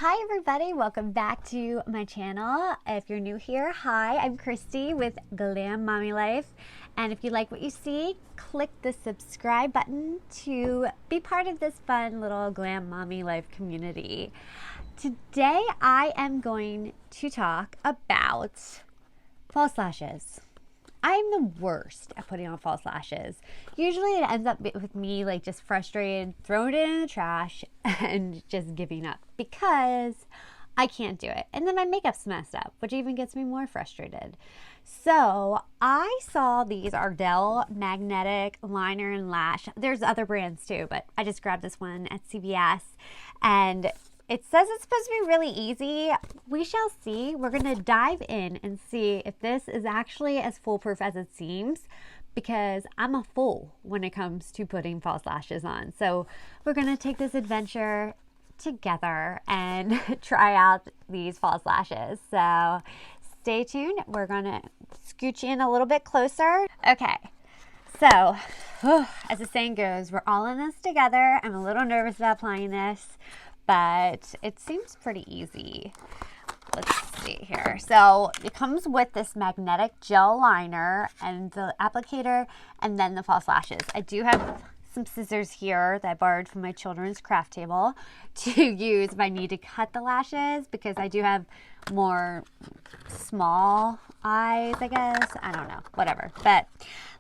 Hi everybody, welcome back to my channel. If you're new here, hi, I'm Christy with Glam Mommy Life. And if you like what you see, click the subscribe button to be part of this fun little Glam Mommy Life community. Today I am going to talk about false lashes. I'm the worst at putting on false lashes. Usually it ends up with me like just frustrated, throwing it in the trash and just giving up because I can't do it. And then my makeup's messed up, which even gets me more frustrated. So I saw these Ardell magnetic liner and lash. There's other brands too, but I just grabbed this one at CVS and it says it's supposed to be really easy. We shall see. We're going to dive in and see if this is actually as foolproof as it seems, because I'm a fool when it comes to putting false lashes on. So we're going to take this adventure together and try out these false lashes. So stay tuned. We're going to scooch in a little bit closer. Okay. So, as the saying goes, we're all in this together. I'm a little nervous about applying this, but it seems pretty easy. Let's see here. So it comes with this magnetic gel liner and the applicator and then the false lashes. I do have some scissors here that I borrowed from my children's craft table to use if I need to cut the lashes, because I do have more small eyes, I guess. I don't know, whatever. But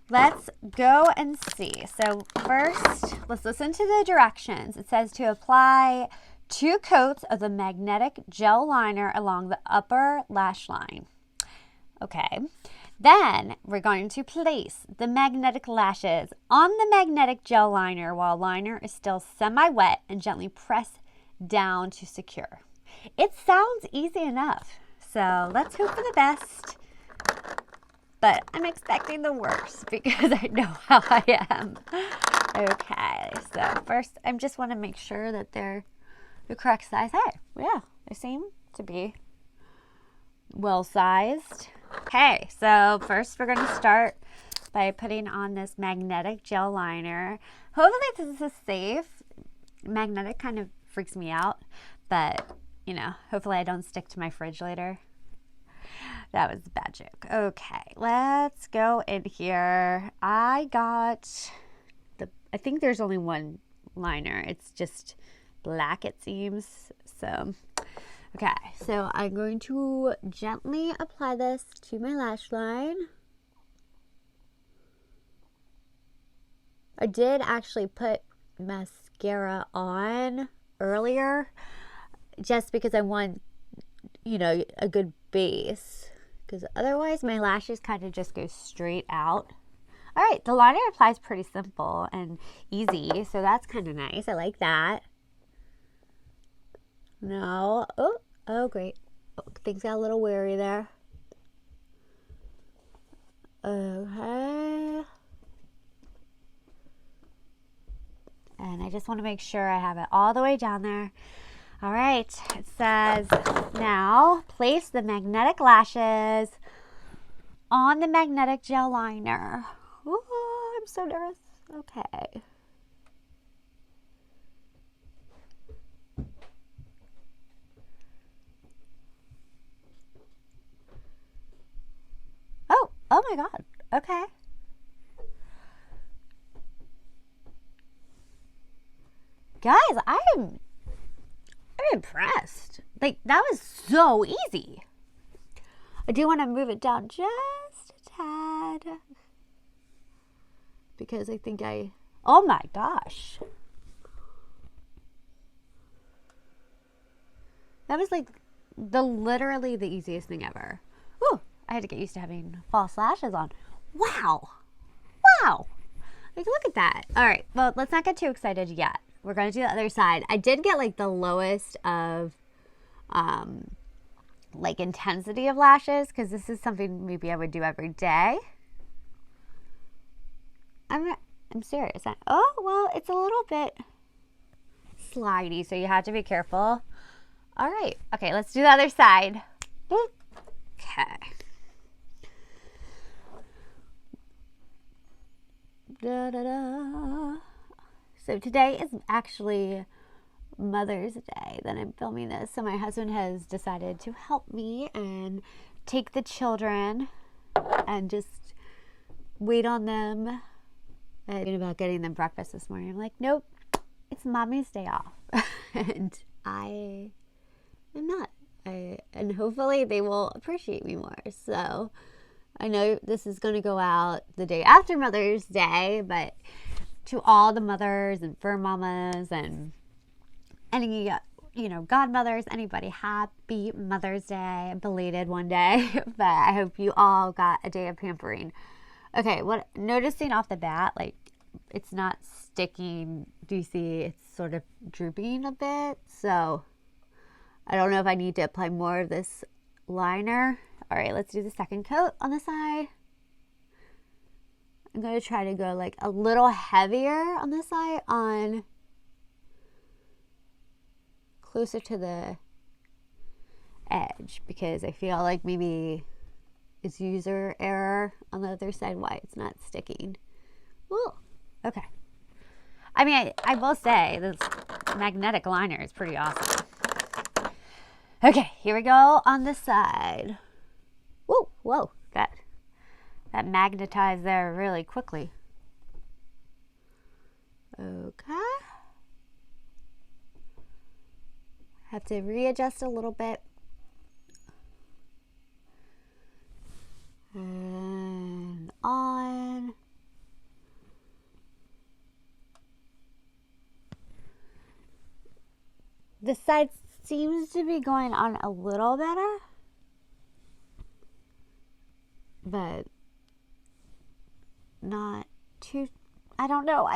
let's go and see. So first, let's listen to the directions. It says to apply 2 coats of the magnetic gel liner along the upper lash line. Okay. Then we're going to place the magnetic lashes on the magnetic gel liner while liner is still semi-wet and gently press down to secure. It sounds easy enough. So let's hope for the best. But I'm expecting the worst because I know how I am. Okay. So first, I just want to make sure that they're the correct size. Hey, yeah, they seem to be well sized. Okay, so first we're going to start by putting on this magnetic gel liner. Hopefully this is safe. Magnetic kind of freaks me out, but you know, hopefully I don't stick to my fridge later. That was a bad joke. Okay, let's go in here. I think there's only one liner. It's just black, it seems. So okay, so I'm going to gently apply this to my lash line. I did actually put mascara on earlier just because I want, you know, a good base, because otherwise my lashes kind of just go straight out. All right, the liner applies pretty simple and easy, so that's kind of nice. I like that. No. Oh, great. Oh, things got a little weary there. Okay. And I just want to make sure I have it all the way down there. All right. It says, now place the magnetic lashes on the magnetic gel liner. Ooh, I'm so nervous. Okay. Oh my God. Okay. Guys, I'm impressed. Like, that was so easy. I do want to move it down just a tad, because I think oh my gosh. That was like literally the easiest thing ever. Whew. I had to get used to having false lashes on. Wow. Wow. Like, look at that. All right. Well, let's not get too excited yet. We're going to do the other side. I did get like the lowest of like intensity of lashes, because this is something maybe I would do every day. I'm serious. Oh, well, it's a little bit slidey, so you have to be careful. All right. Okay, let's do the other side. Okay. Da, da, da. So today is actually Mother's Day that I'm filming this. So my husband has decided to help me and take the children and just wait on them. I'm thinking about getting them breakfast this morning. I'm like, nope, it's mommy's day off. And I am not. And hopefully they will appreciate me more. So I know this is going to go out the day after Mother's Day, but to all the mothers and fur mamas and any, godmothers, anybody, happy Mother's Day, belated one day. But I hope you all got a day of pampering. Okay, noticing off the bat, like, it's not sticking. Do you see it's sort of drooping a bit? So I don't know if I need to apply more of this liner. All right, let's do the second coat on the side. I'm going to try to go like a little heavier on this side, closer to the edge, because I feel like maybe it's user error on the other side why it's not sticking. Ooh, okay. I mean, I will say this magnetic liner is pretty awesome. Okay, here we go on this side. Whoa, that magnetized there really quickly. Okay. Have to readjust a little bit. And on. This side seems to be going on a little better, but not too. I don't know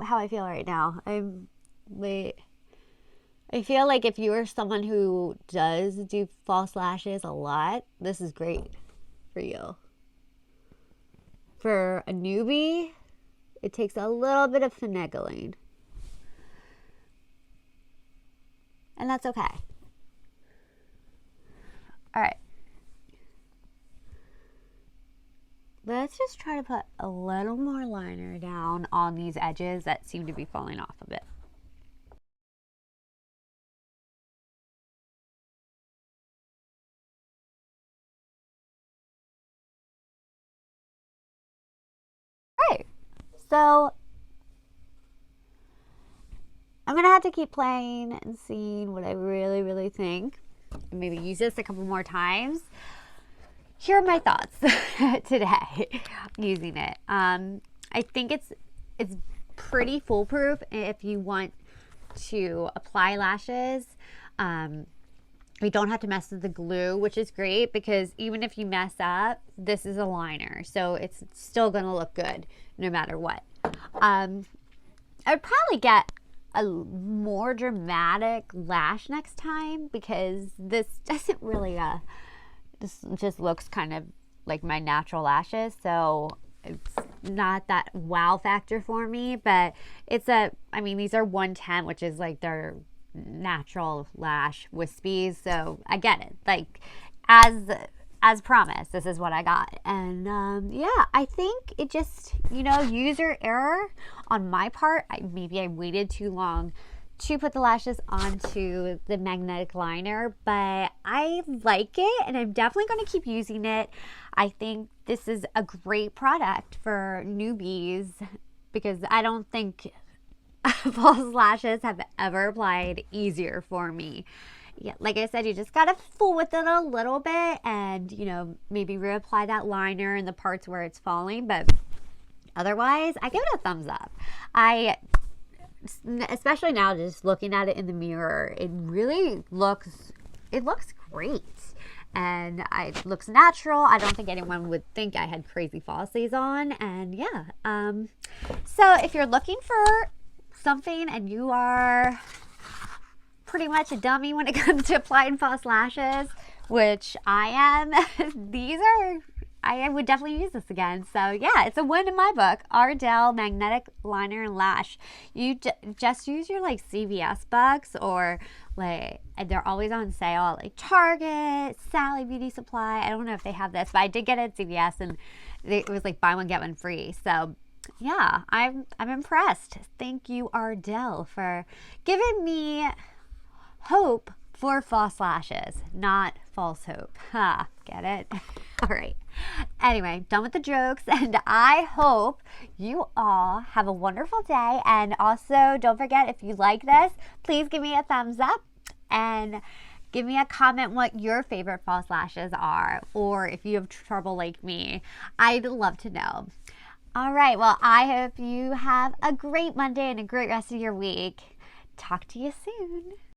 how I feel right now. I feel like if you are someone who does do false lashes a lot, this is great for you. For a newbie, it takes a little bit of finagling. And that's okay. All right. Let's just try to put a little more liner down on these edges that seem to be falling off a bit. All right. So I'm going to have to keep playing and seeing what I really, really think. And maybe use this a couple more times. Here are my thoughts today using it. I think it's pretty foolproof if you want to apply lashes. You don't have to mess with the glue, which is great because even if you mess up, this is a liner. So it's still going to look good no matter what. I'd probably get a more dramatic lash next time because this doesn't really, this just looks kind of like my natural lashes. So it's not that wow factor for me, but these are 110, which is like their natural lash wispies. So I get it. Like as promised, this is what I got. And yeah, I think it just, user error on my part. Maybe I waited too long to put the lashes onto the magnetic liner, but I like it and I'm definitely going to keep using it. I think this is a great product for newbies because I don't think false lashes have ever applied easier for me. Yeah, like I said, you just gotta fool with it a little bit and, maybe reapply that liner in the parts where it's falling. But otherwise, I give it a thumbs up. Especially now, just looking at it in the mirror, it looks great. And it looks natural. I don't think anyone would think I had crazy falsies on. And yeah, so if you're looking for something and you are pretty much a dummy when it comes to applying false lashes, which I am, I would definitely use this again. So yeah, it's a win in my book. Ardell Magnetic Liner and Lash. You just use your like CVS bucks or like, and they're always on sale, like Target, Sally Beauty Supply. I don't know if they have this, but I did get it at CVS and it was like buy one, get one free. So yeah, I'm impressed. Thank you, Ardell, for giving me hope for false lashes, not false hope. Ha, get it? All right. Anyway, done with the jokes, and I hope you all have a wonderful day. And also, don't forget, if you like this, please give me a thumbs up and give me a comment what your favorite false lashes are, or if you have trouble like me. I'd love to know. All right, well, I hope you have a great Monday and a great rest of your week. Talk to you soon.